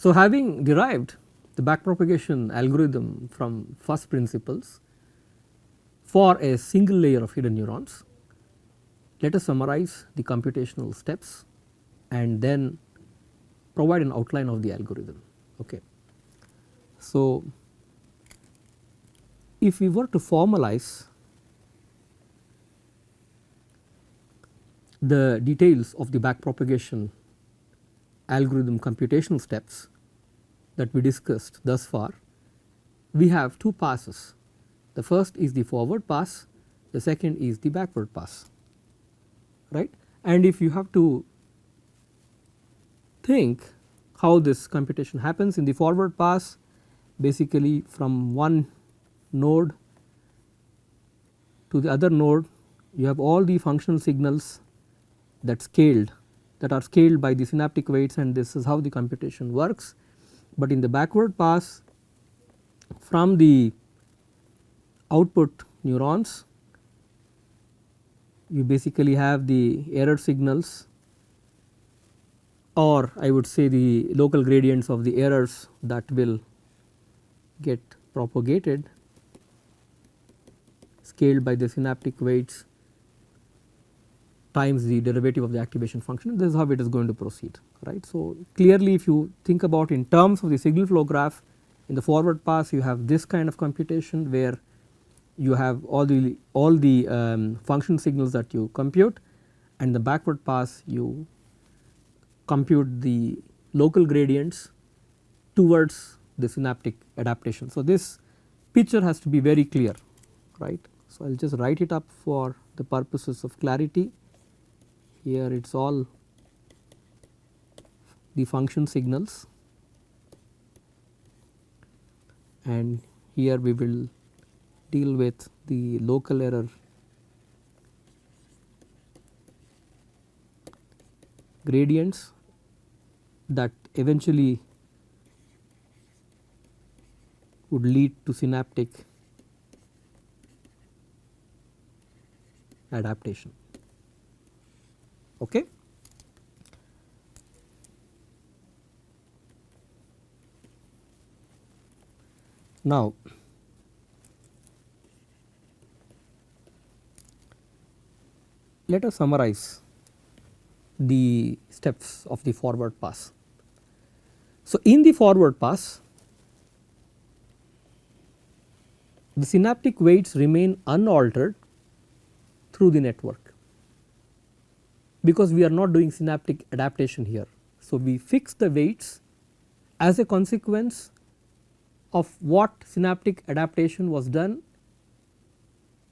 So, having derived the backpropagation algorithm from first principles for a single layer of hidden neurons, let us summarize the computational steps and then provide an outline of the algorithm. Okay. So, if we were to formalize the details of the backpropagation algorithm computational steps that we discussed thus far, we have two passes. The first is the forward pass, the second is the backward pass, right. And if you have to think how this computation happens in the forward pass, basically from one node to the other node, you have all the functional signals that are scaled by the synaptic weights, and this is how the computation works. But in the backward pass, from the output neurons, you basically have the error signals, or I would say the local gradients of the errors that will get propagated, scaled by the synaptic weights times the derivative of the activation function. This is how it is going to proceed, right. So, clearly if you think about in terms of the signal flow graph, in the forward pass you have this kind of computation where you have all the function signals that you compute, and the backward pass you compute the local gradients towards the synaptic adaptation. So, this picture has to be very clear, right. So, I will just write it up for the purposes of clarity. Here it is all the function signals, and here we will deal with the local error gradients that eventually would lead to synaptic adaptation. Okay. Now, let us summarize the steps of the forward pass. So, in the forward pass, the synaptic weights remain unaltered through the network, because we are not doing synaptic adaptation here. So, we fix the weights as a consequence of what synaptic adaptation was done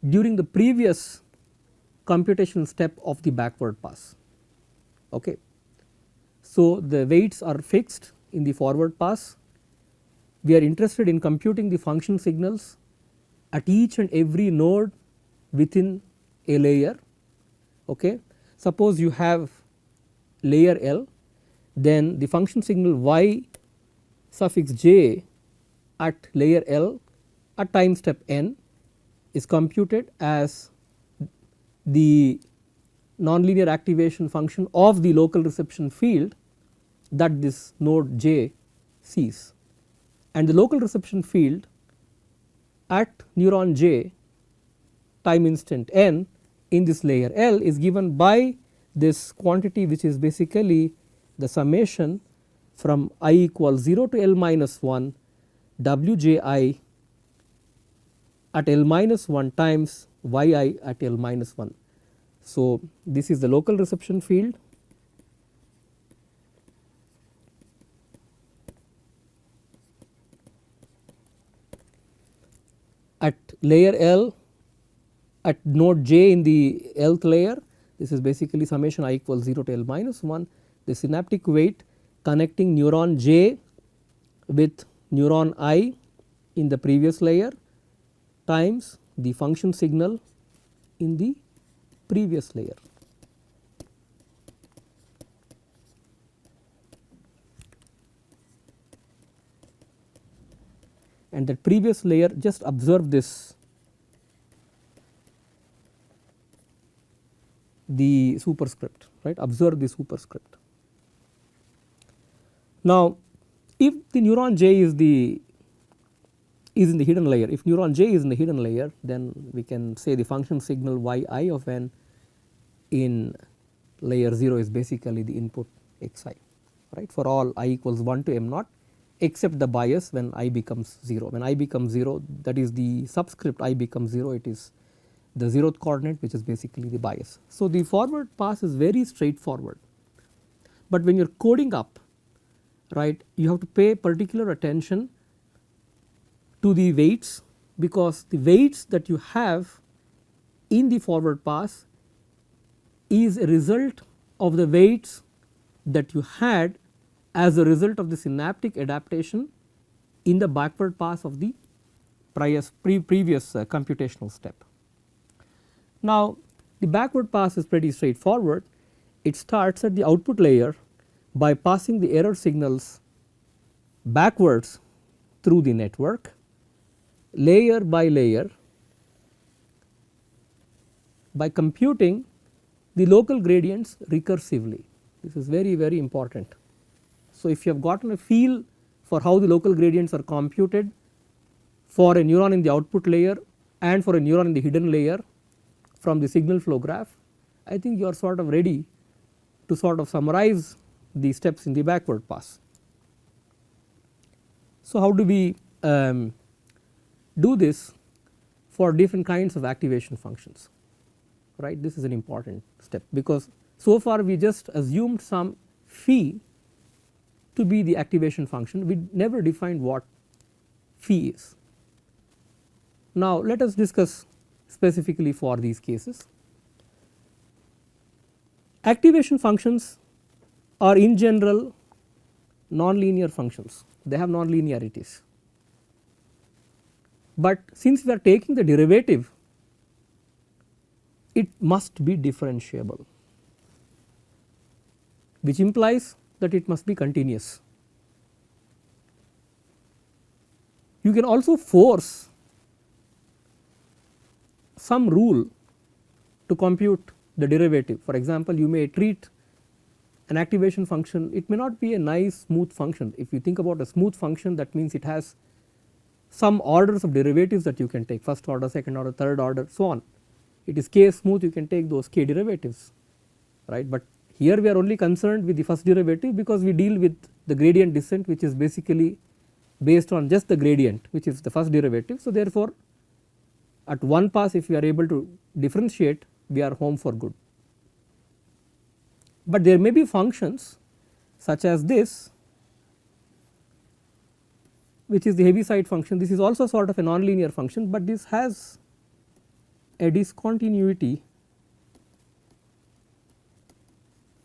during the previous computational step of the backward pass. Okay. So, the weights are fixed in the forward pass. We are interested in computing the function signals at each and every node within a layer. Okay. Suppose you have layer L, then the function signal y suffix j at layer L at time step n is computed as the nonlinear activation function of the local reception field that this node j sees, and the local reception field at neuron j time instant n in this layer L is given by this quantity, which is basically the summation from I equals 0 to L minus 1 Wji at L minus 1 times Yi at L minus 1. So, this is the local reception field at layer L at node j in the Lth layer. This is basically summation I equals 0 to L minus 1, the synaptic weight connecting neuron j with neuron I in the previous layer times the function signal in the previous layer. And that previous layer, just observe this, the superscript, right, observe the superscript. Now, if the neuron J is in the hidden layer, if neuron J is in the hidden layer, then we can say the function signal yi of n in layer 0 is basically the input xi, right, for all I equals 1 to m naught except the bias when I becomes 0. When I becomes 0, that is the subscript I becomes 0, it is the 0th coordinate, which is basically the bias. So, the forward pass is very straightforward, but when you are coding up, right, you have to pay particular attention to the weights, because the weights that you have in the forward pass is a result of the weights that you had as a result of the synaptic adaptation in the backward pass of the previous computational step. Now, the backward pass is pretty straightforward. It starts at the output layer by passing the error signals backwards through the network, layer by layer, by computing the local gradients recursively. This is very, very important. So, if you have gotten a feel for how the local gradients are computed for a neuron in the output layer and for a neuron in the hidden layer from the signal flow graph, I think you are sort of ready to sort of summarize the steps in the backward pass. So, how do we do this for different kinds of activation functions, right? This is an important step, because so far we just assumed some phi to be the activation function, we never defined what phi is. Now, let us discuss specifically for these cases. Activation functions are in general nonlinear functions, they have nonlinearities, but since we are taking the derivative, it must be differentiable, which implies that it must be continuous. You can also force some rule to compute the derivative. For example, you may treat an activation function, it may not be a nice smooth function. If you think about a smooth function, that means it has some orders of derivatives that you can take, first order, second order, third order, so on. It is k smooth, you can take those k derivatives, right. But here we are only concerned with the first derivative, because we deal with the gradient descent, which is basically based on just the gradient, which is the first derivative. So, therefore, at one pass, if we are able to differentiate, we are home for good. But there may be functions such as this, which is the Heaviside function. This is also sort of a nonlinear function, but this has a discontinuity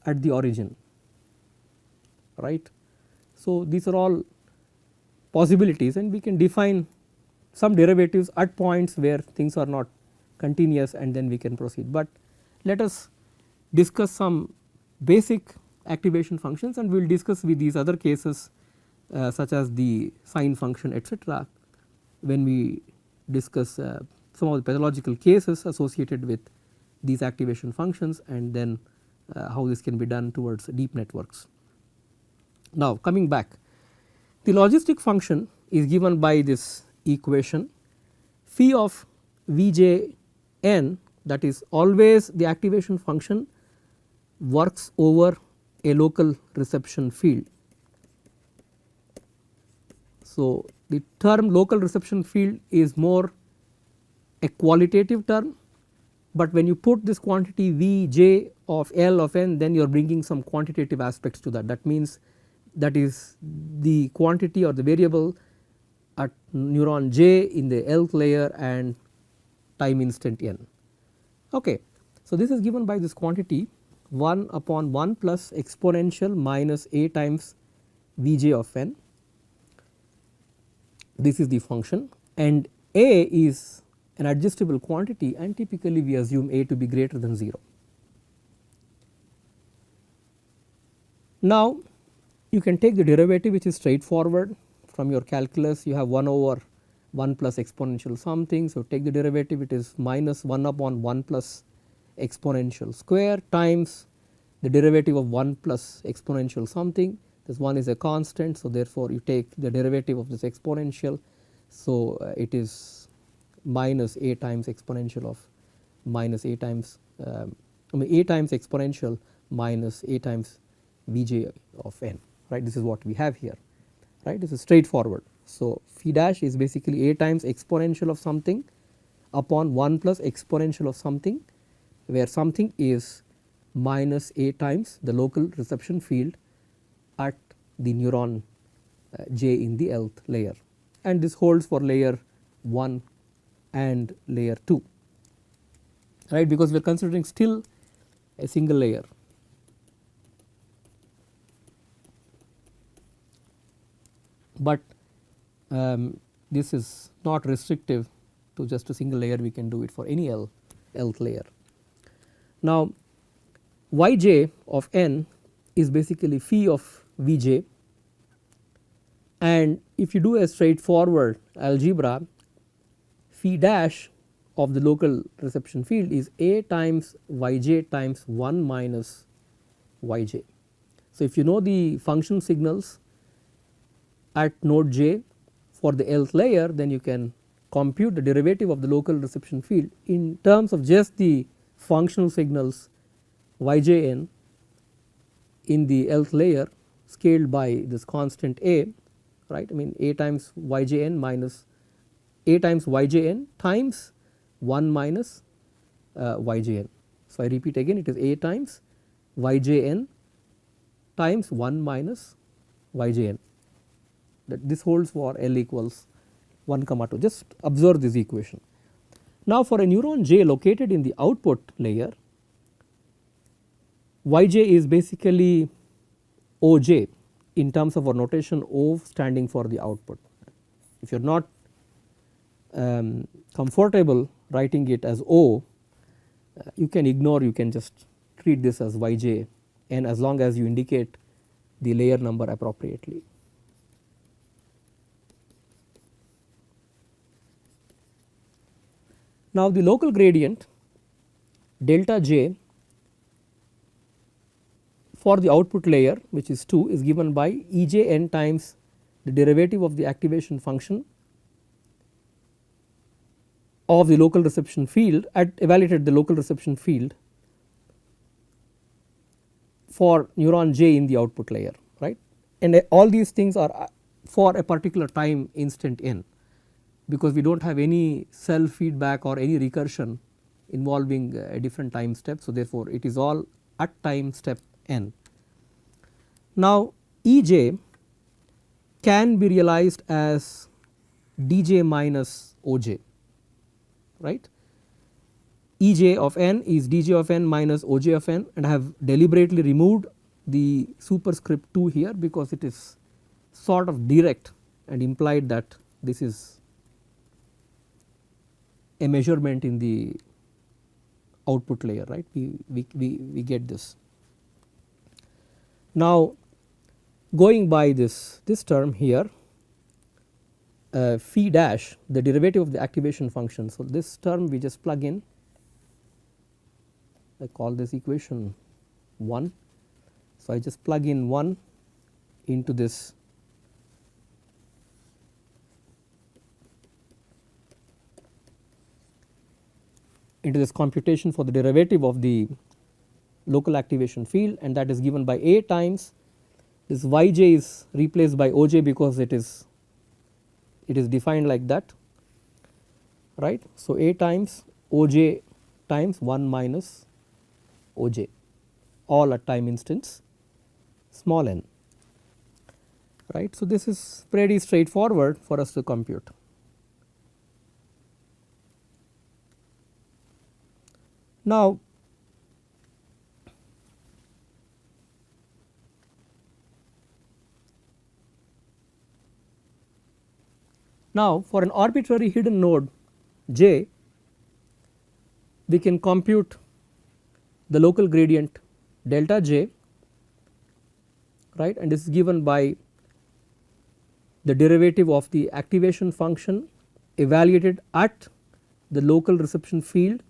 at the origin, right. So, these are all possibilities, and we can define some derivatives at points where things are not continuous, and then we can proceed. But let us discuss some basic activation functions, and we will discuss with these other cases such as the sine function, etc., when we discuss some of the pathological cases associated with these activation functions, and then how this can be done towards deep networks. Now, coming back, the logistic function is given by this equation phi of Vj n, that is always the activation function works over a local reception field. So, the term local reception field is more a qualitative term, but when you put this quantity Vj of L of n, then you are bringing some quantitative aspects to that. That means that is the quantity or the variable at neuron j in the Lth layer and time instant n. Okay. So, this is given by this quantity 1 upon 1 plus exponential minus a times Vj of n. This is the function, and a is an adjustable quantity, and typically we assume a to be greater than 0. Now, you can take the derivative, which is straightforward from your calculus. You have 1 over 1 plus exponential something. So, take the derivative, it is minus 1 upon 1 plus exponential square times the derivative of 1 plus exponential something. this 1 is a constant, so therefore you take the derivative of this exponential, so it is minus a times exponential of minus a times a times exponential minus a times Vj of n, right. This is what we have here, right. This is straightforward. So phi dash is basically a times exponential of something upon 1 plus exponential of something, where something is minus a times the local reception field at the neuron j in the Lth layer, and this holds for layer 1 and layer 2, right, because we are considering still a single layer. But this is not restrictive to just a single layer, we can do it for any Lth layer. Now Yj of n is basically phi of Vj, and if you do a straightforward algebra, phi dash of the local reception field is a times Yj times 1 minus Yj. So if you know the function signals at node j for the Lth layer, then you can compute the derivative of the local reception field in terms of just the functional signals Yjn in the Lth layer scaled by this constant a, right. I mean a times Yjn minus a times Yjn times 1 minus Yjn. So I repeat again, it is a times Yjn times 1 minus Yjn, that this holds for L equals 1 comma 2. Just observe this equation. Now for a neuron j located in the output layer, Yj is basically Oj in terms of our notation, O standing for the output. If you are not comfortable writing it as O, you can ignore, you can just treat this as Yj, and as long as you indicate the layer number appropriately. Now the local gradient delta j for the output layer, which is 2, is given by Ejn times the derivative of the activation function of the local reception field at evaluated the local reception field for neuron j in the output layer, right. And all these things are for a particular time instant n, because we do not have any self feedback or any recursion involving a different time step. So therefore it is all at time step n. Now Ej can be realized as Dj minus Oj, right. Ej of n is Dj of n minus Oj of n, and I have deliberately removed the superscript 2 here because it is sort of direct and implied that this is a measurement in the output layer, right. We get this. Now going by this term here, phi dash, the derivative of the activation function. So this term we just plug in, I call this equation 1. So I just plug in 1 into this computation for the derivative of the local activation field, and that is given by a times this Yj is replaced by Oj because it is defined like that, right. So a times Oj times 1 minus Oj, all at time instance small n, right. So this is pretty straightforward for us to compute. Now for an arbitrary hidden node j, we can compute the local gradient delta j, right, and this is given by the derivative of the activation function evaluated at the local reception field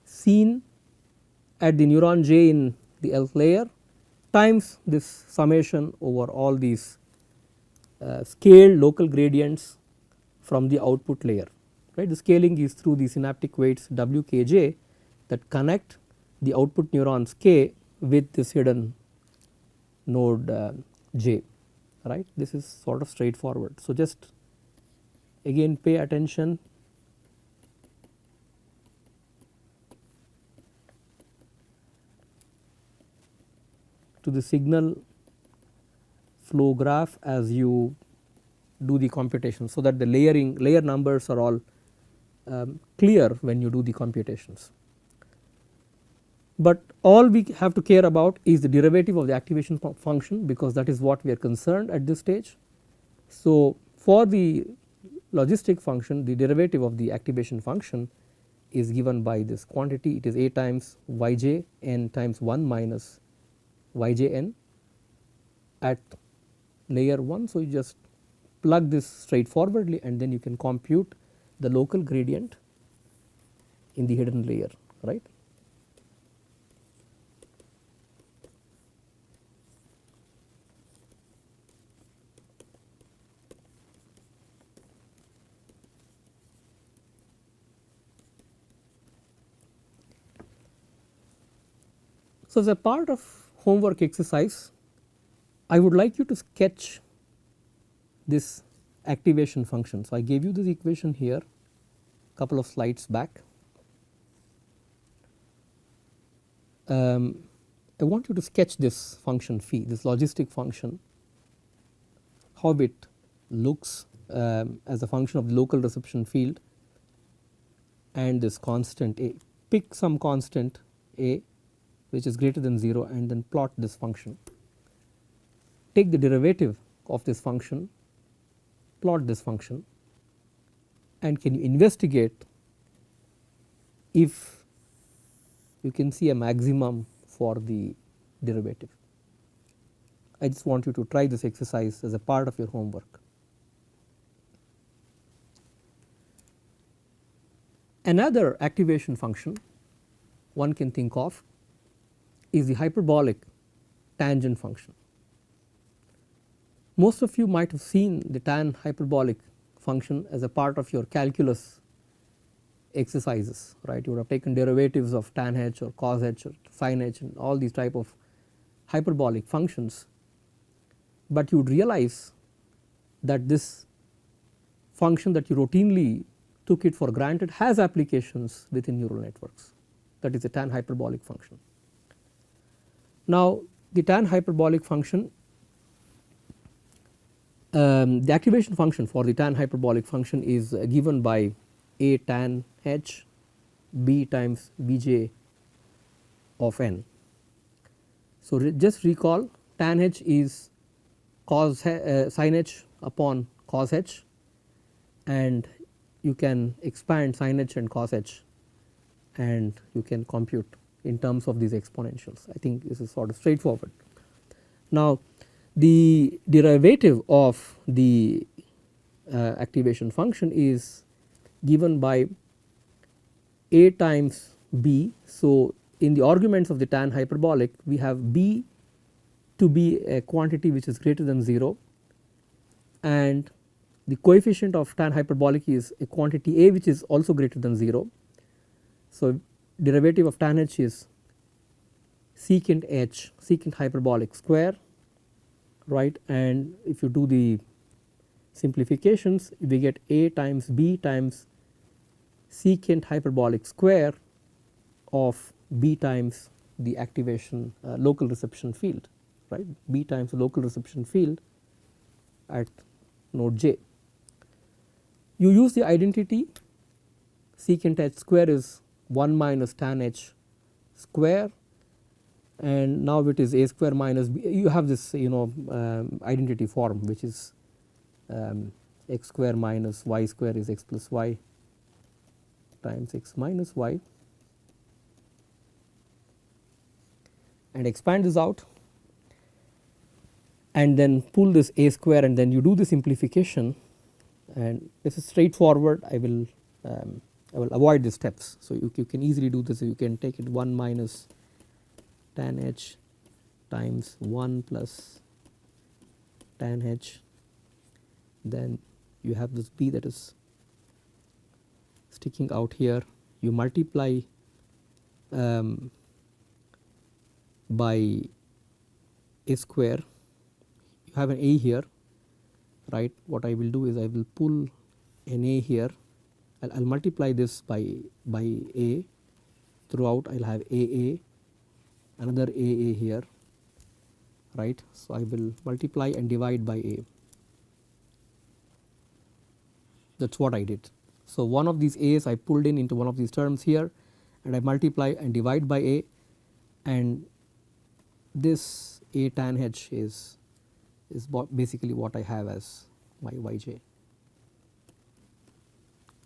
seen at the neuron j in the Lth layer times this summation over all these scaled local gradients from the output layer, right. The scaling is through the synaptic weights wkj that connect the output neurons k with this hidden node j, right. This is sort of straightforward. So, just again pay attention to the signal flow graph as you do the computation, so that the layer numbers are all clear when you do the computations. But all we have to care about is the derivative of the activation function, because that is what we are concerned at this stage. So, for the logistic function, the derivative of the activation function is given by this quantity. It is a times yj n times 1 minus yj n at layer 1. So, you just plug this straightforwardly and then you can compute the local gradient in the hidden layer, right. So, as a part of homework exercise, I would like you to sketch this activation function. So, I gave you this equation here couple of slides back. I want you to sketch this function phi, this logistic function, how it looks as a function of the local reception field and this constant a. Pick some constant a which is greater than 0 and then plot this function. Take the derivative of this function, plot this function, and can you investigate if you can see a maximum for the derivative. I just want you to try this exercise as a part of your homework. Another activation function one can think of is the hyperbolic tangent function. Most of you might have seen the tan hyperbolic function as a part of your calculus exercises, right. You would have taken derivatives of tan h or cos h or sin h and all these type of hyperbolic functions, but you would realize that this function that you routinely took it for granted has applications within neural networks, that is a tan hyperbolic function. Now, the tan hyperbolic function, the activation function for the tan hyperbolic function is given by a tan h b times bj of n. So, just recall tan h is cos sin h upon cos h, and you can expand sin h and cos h and you can compute in terms of these exponentials. I think this is sort of straightforward. Now, the derivative of the activation function is given by a times b. So, in the arguments of the tan hyperbolic we have b to be a quantity which is greater than 0, and the coefficient of tan hyperbolic is a quantity a which is also greater than 0. So, derivative of tan h is secant h, secant hyperbolic square, right, and if you do the simplifications we get a times b times secant hyperbolic square of b times the activation local reception field, right, b times the local reception field at node j. You use the identity secant h square is 1 minus tan h square, and now it is a square minus b. You have this identity form which is x square minus y square is x plus y times x minus y, and expand this out and then pull this a square and then you do the simplification, and this is straightforward. I will avoid the steps. So, you can easily do this. You can take it 1 minus tan h times 1 plus tan h, then you have this b that is sticking out here, you multiply by a square, you have an a here, right. What I will do is I will pull an a here, I'll multiply this by a throughout, I'll have a, another a here, right. So I will multiply and divide by a, that's what I did. So one of these a's I pulled in into one of these terms here, and I multiply and divide by a, and this a tan h is basically what I have as my yj,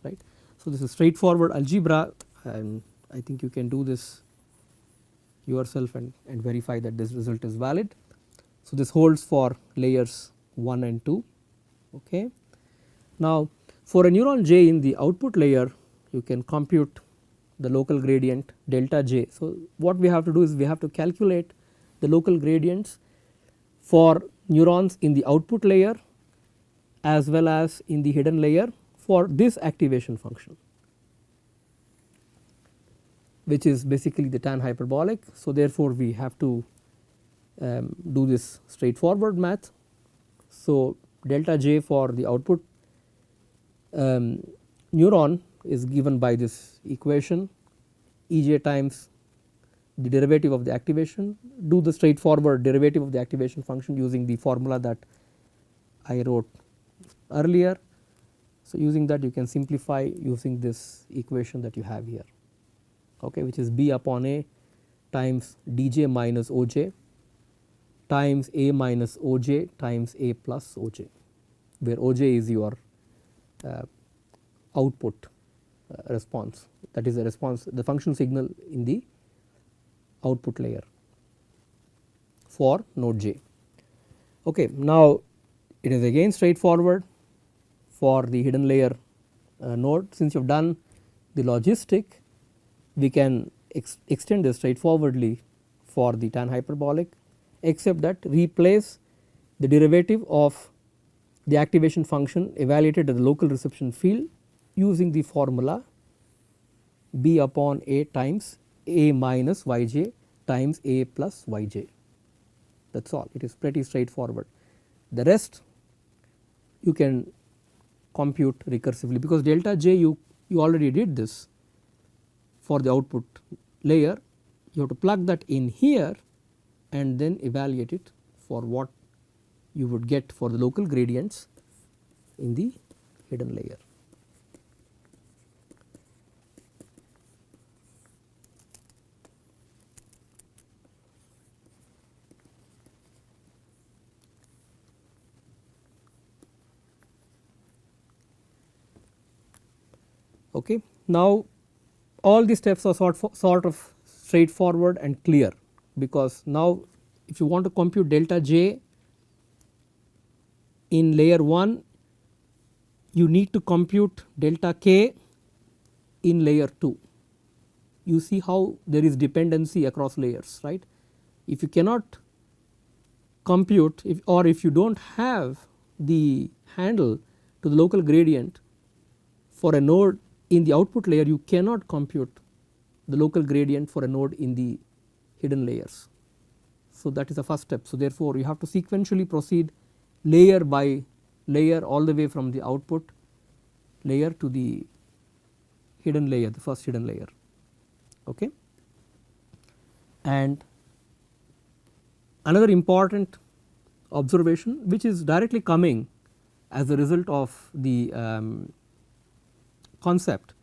right. So this is straightforward algebra, and I think you can do this yourself and verify that this result is valid. So this holds for layers 1 and 2. Okay. Now for a neuron j in the output layer, you can compute the local gradient delta j. So what we have to do is we have to calculate the local gradients for neurons in the output layer as well as in the hidden layer for this activation function, which is basically the tan hyperbolic. So therefore we have to do this straightforward math. So delta j for the output neuron is given by this equation, Ej times the derivative of the activation. Do the straightforward derivative of the activation function using the formula that I wrote earlier. So using that you can simplify using this equation that you have here, okay, which is b upon a times dj minus oj times a minus oj times a plus oj, where oj is your output response, that is the response, the function signal in the output layer for node j. Okay, now it is again straightforward for the hidden layer node. Since you have done the logistic, we can extend this straightforwardly for the tan hyperbolic, except that replace the derivative of the activation function evaluated at the local reception field using the formula b upon a times a minus yj times a plus yj. That is all, it is pretty straightforward. The rest you can compute recursively, because delta j you already did this for the output layer. You have to plug that in here and then evaluate it for what you would get for the local gradients in the hidden layer. Okay. Now all these steps are sort of straightforward and clear, because now if you want to compute delta j in layer 1, you need to compute delta k in layer 2. You see how there is dependency across layers, right. If you cannot compute or if you do not have the handle to the local gradient for a node in the output layer, you cannot compute the local gradient for a node in the hidden layers. So that is the first step. So therefore you have to sequentially proceed layer by layer all the way from the output layer to the hidden layer, the first hidden layer. Okay. And another important observation which is directly coming as a result of the concept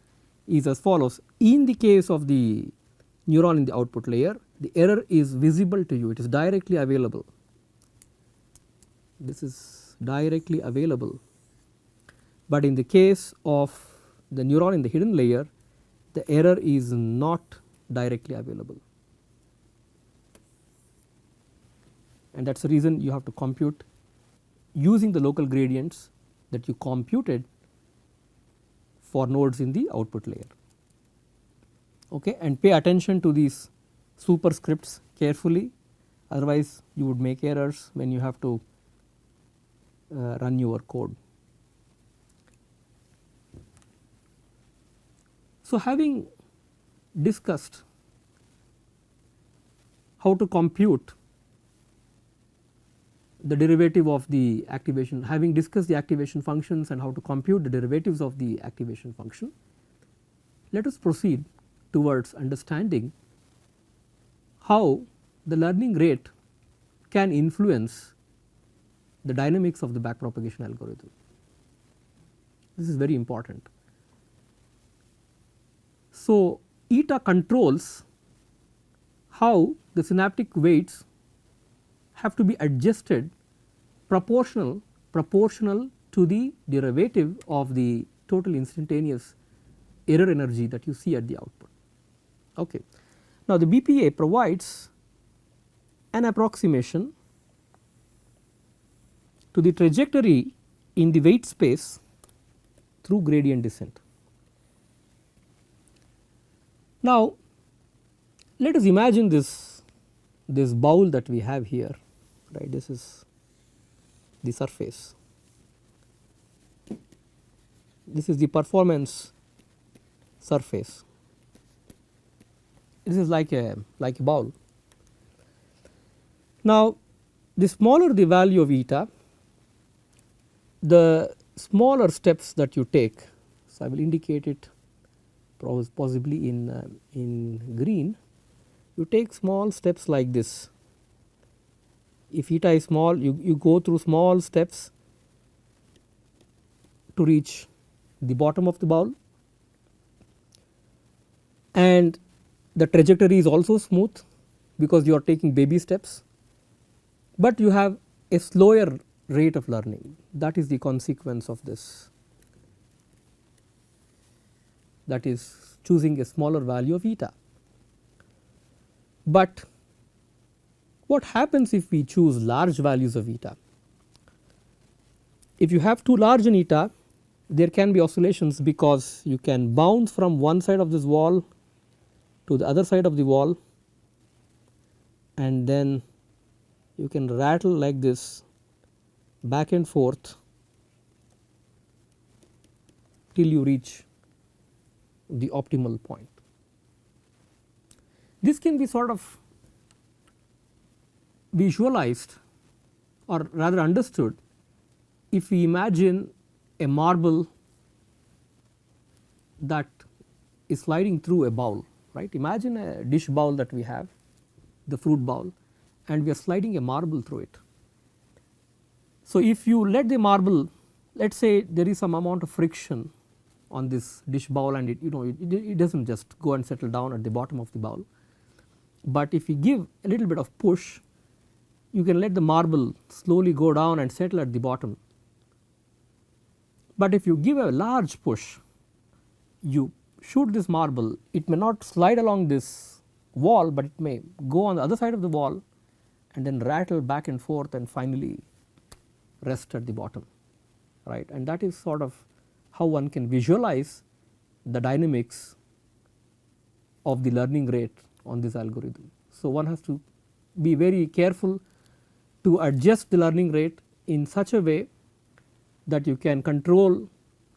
is as follows. In the case of the neuron in the output layer, the error is visible to you, it is directly available. This is directly available, but in the case of the neuron in the hidden layer, the error is not directly available, and that is the reason you have to compute using the local gradients that you computed for nodes in the output layer. Okay, and pay attention to these superscripts carefully. otherwise you would make errors when you have to run your code. So, having discussed how to compute the derivative of the activation, having discussed the activation functions and how to compute the derivatives of the activation function, let us proceed towards understanding how the learning rate can influence the dynamics of the backpropagation algorithm. This is very important. So, eta controls how the synaptic weights have to be adjusted proportional to the derivative of the total instantaneous error energy that you see at the output. Okay. Now, the BPA provides an approximation to the trajectory in the weight space through gradient descent. Now, let us imagine this bowl that we have here, right. This is the surface, this is the performance surface, this is like a bowl. Now, the smaller the value of eta, the smaller steps that you take. So, I will indicate it possibly in green. You take small steps like this. If eta is small, you go through small steps to reach the bottom of the bowl, and the trajectory is also smooth because you are taking baby steps, but you have a slower rate of learning. That is the consequence of this, that is choosing a smaller value of eta. But what happens if we choose large values of eta? If you have too large an eta, there can be oscillations because you can bounce from one side of this wall to the other side of the wall, and then you can rattle like this back and forth till you reach the optimal point. This can be sort of visualized or rather understood if we imagine a marble that is sliding through a bowl, right. Imagine a dish bowl that we have, the fruit bowl, and we are sliding a marble through it. So, if you let the marble, let us say there is some amount of friction on this dish bowl, and it does not just go and settle down at the bottom of the bowl, but if you give a little bit of push, you can let the marble slowly go down and settle at the bottom. But if you give a large push, you shoot this marble, it may not slide along this wall, but it may go on the other side of the wall and then rattle back and forth and finally rest at the bottom, right. And that is sort of how one can visualize the dynamics of the learning rate on this algorithm. So, one has to be very careful to adjust the learning rate in such a way that you can control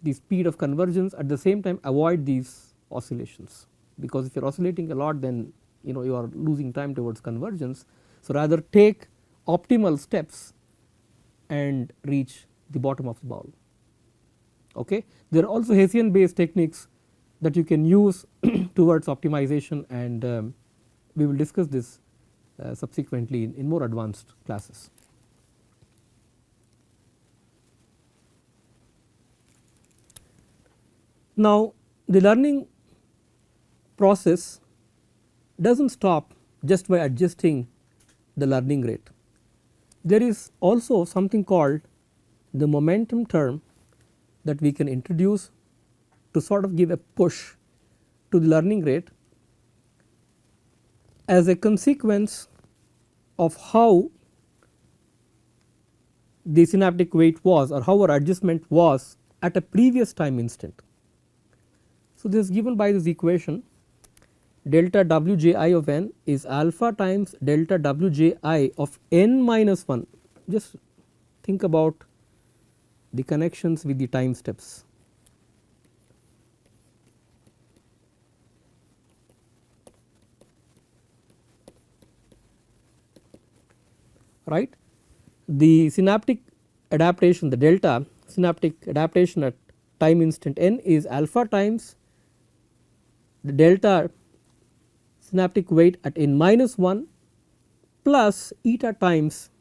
the speed of convergence, at the same time avoid these oscillations, because if you are oscillating a lot, then you are losing time towards convergence. So, rather take optimal steps and reach the bottom of the bowl. Okay. There are also Hessian based techniques that you can use towards optimization, and we will discuss this subsequently in more advanced classes. Now, the learning process does not stop just by adjusting the learning rate. There is also something called the momentum term that we can introduce to sort of give a push to the learning rate as a consequence of how the synaptic weight was, or how our adjustment was at a previous time instant. So, this is given by this equation. delta wji of n is alpha times delta wji of n minus 1. Just think about the connections with the time steps. Right. The synaptic adaptation, the delta synaptic adaptation at time instant n is alpha times the delta synaptic weight at n minus 1 plus eta times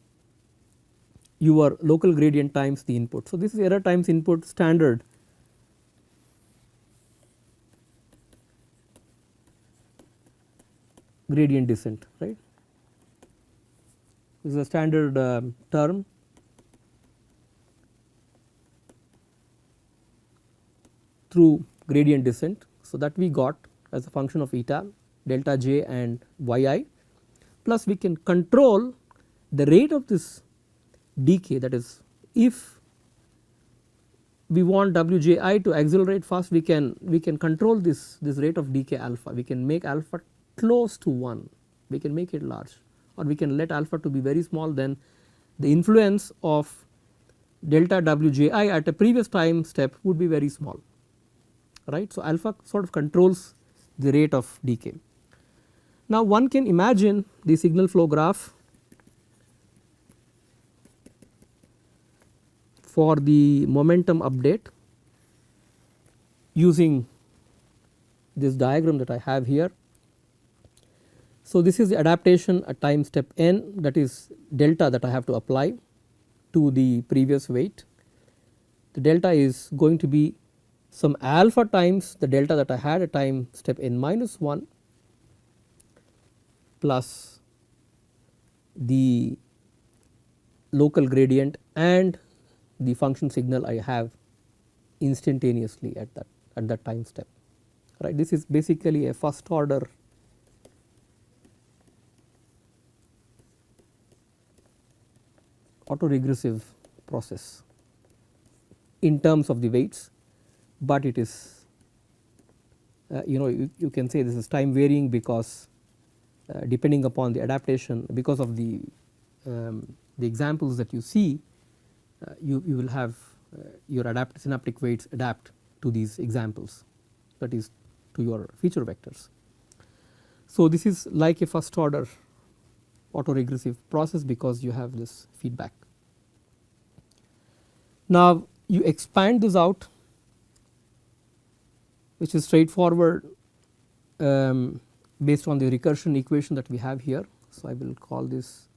your local gradient times the input. So, this is error times input standard gradient descent, right. This is a standard term through gradient descent. So, that we got as a function of eta delta j and yi, plus we can control the rate of this decay, that is if we want wji to accelerate fast, we can control this rate of decay alpha, we can make alpha close to 1, we can make it large, or we can let alpha to be very small, then the influence of delta wji at a previous time step would be very small, right. So, alpha sort of controls the rate of decay. Now, one can imagine the signal flow graph for the momentum update using this diagram that I have here. So, this is the adaptation at time step n, that is delta that I have to apply to the previous weight. The delta is going to be some alpha times the delta that I had at time step n minus 1 plus the local gradient and the function signal I have instantaneously at that time step, right. This is basically a first order autoregressive process in terms of the weights, but it is you can say this is time varying because depending upon the adaptation, because of the examples that you see, you will have your synaptic weights adapt to these examples, that is to your feature vectors. So, this is like a first order autoregressive process because you have this feedback. Now, you expand this out, which is straightforward based on the recursion equation that we have here. So, I will call this,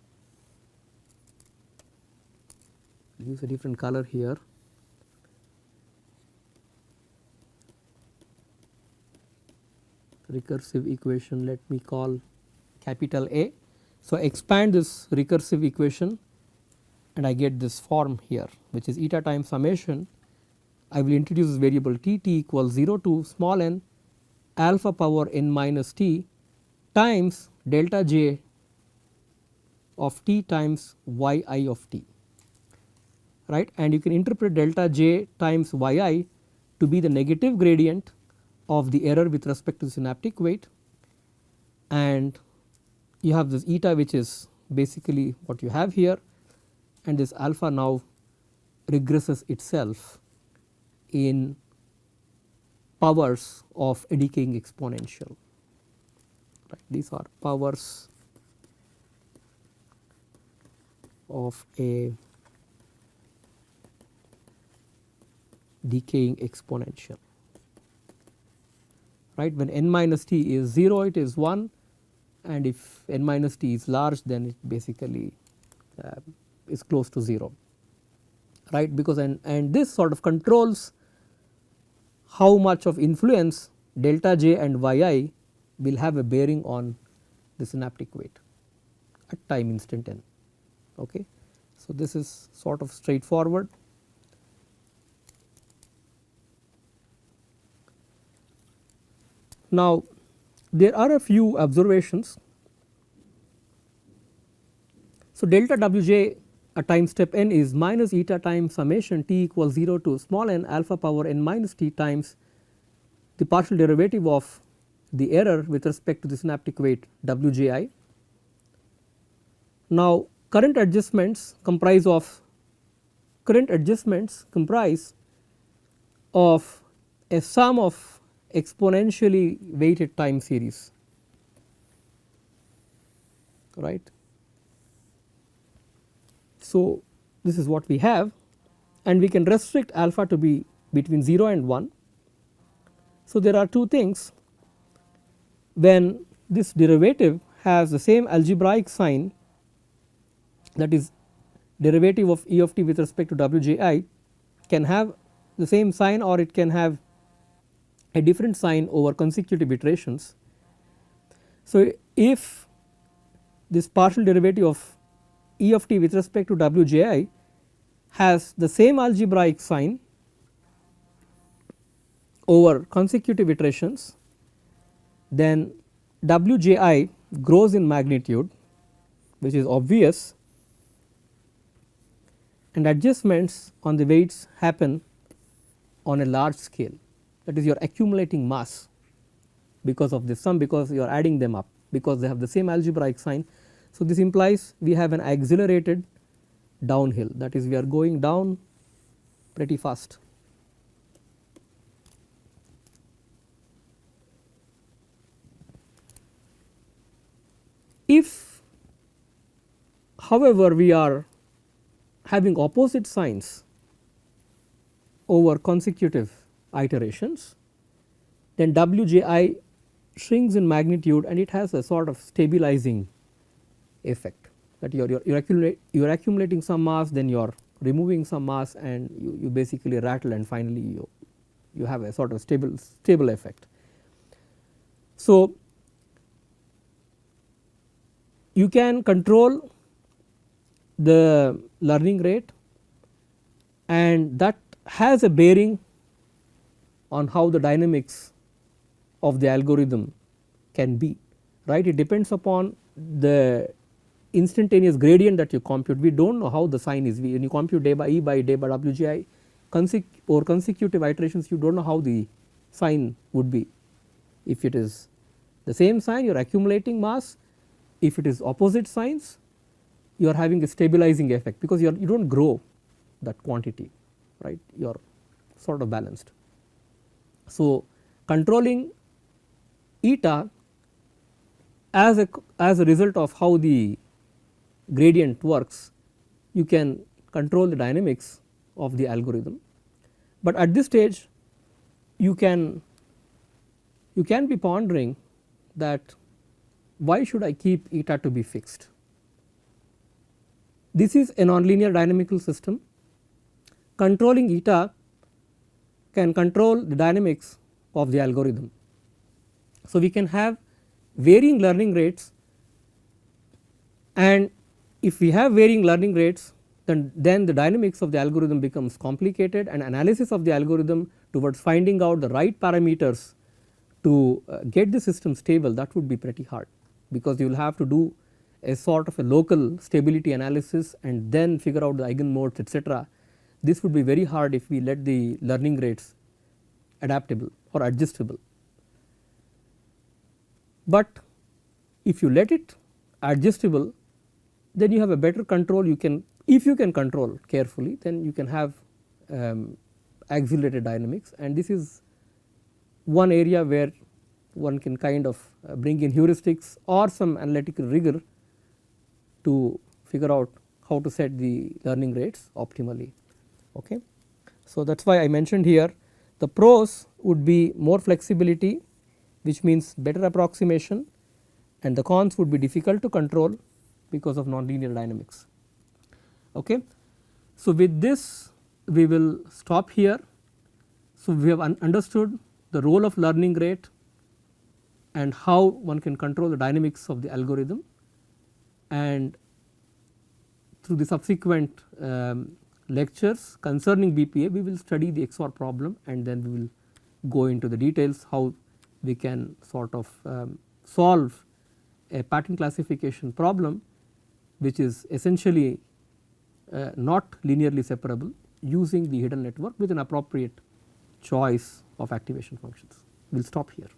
use a different color here. Recursive equation, let me call capital A. So, expand this recursive equation and I get this form here, which is eta times summation. I will introduce this variable t equals 0 to small n alpha power n minus t times delta j of t times yi of t, right. And you can interpret delta j times yi to be the negative gradient of the error with respect to the synaptic weight, and you have this eta, which is basically what you have here, and this alpha now regresses itself in powers of a decaying exponential, right. These are powers of a decaying exponential, right. When n minus t is 0, it is 1, and if n minus t is large, then it basically is close to 0, right, because and this sort of controls how much of influence delta j and yi will have a bearing on the synaptic weight at time instant n. Okay. So, this is sort of straightforward. Now, there are a few observations. So, delta wj at time step n is minus eta times summation t equals 0 to small n alpha power n minus t times the partial derivative of the error with respect to the synaptic weight Wji. Now current adjustments comprise of a sum of exponentially weighted time series, right. So this is what we have, and we can restrict alpha to be between 0 and 1. So there are two things: when this derivative has the same algebraic sign, that is derivative of E of t with respect to Wji can have the same sign, or it can have a different sign over consecutive iterations. So if this partial derivative of E of t with respect to Wji has the same algebraic sign over consecutive iterations, then Wji grows in magnitude, which is obvious, and adjustments on the weights happen on a large scale, that is you are accumulating mass because of this sum, because you are adding them up, because they have the same algebraic sign. So this implies we have an accelerated downhill, that is we are going down pretty fast. If however we are having opposite signs over consecutive iterations, then Wji shrinks in magnitude and it has a sort of stabilizing effect, that you are accumulating some mass, then you are removing some mass, and you basically rattle, and finally you have a sort of stable effect. So you can control the learning rate, and that has a bearing on how the dynamics of the algorithm can be, right. It depends upon the instantaneous gradient that you compute. We do not know how the sign is. When you compute day by E by day by Wji or consecutive iterations, you do not know how the sign would be. If it is the same sign, you are accumulating mass. If it is opposite signs, you are having a stabilizing effect, because you do not grow that quantity, right, you are sort of balanced. So controlling eta as a result of how the gradient works, you can control the dynamics of the algorithm, but at this stage you can be pondering that why should I keep eta to be fixed. This is a nonlinear dynamical system. Controlling eta can control the dynamics of the algorithm. So we can have varying learning rates, and if we have varying learning rates, then the dynamics of the algorithm becomes complicated, and analysis of the algorithm towards finding out the right parameters to get the system stable, that would be pretty hard, because you will have to do a sort of a local stability analysis and then figure out the eigenmodes, etc. This would be very hard if we let the learning rates adaptable or adjustable. But if you let it adjustable, then you have a better control. You can, if you can control carefully, then you can have accelerated dynamics, and this is one area where one can kind of bring in heuristics or some analytical rigor to figure out how to set the learning rates optimally. Okay. So that is why I mentioned here the pros would be more flexibility, which means better approximation, and the cons would be difficult to control because of nonlinear dynamics. Okay. So with this we will stop here. So we have understood the role of learning rate and how one can control the dynamics of the algorithm, and through the subsequent lectures concerning BPA we will study the XOR problem, and then we will go into the details how we can sort of solve a pattern classification problem which is essentially not linearly separable using the hidden network with an appropriate choice of activation functions. We will stop here.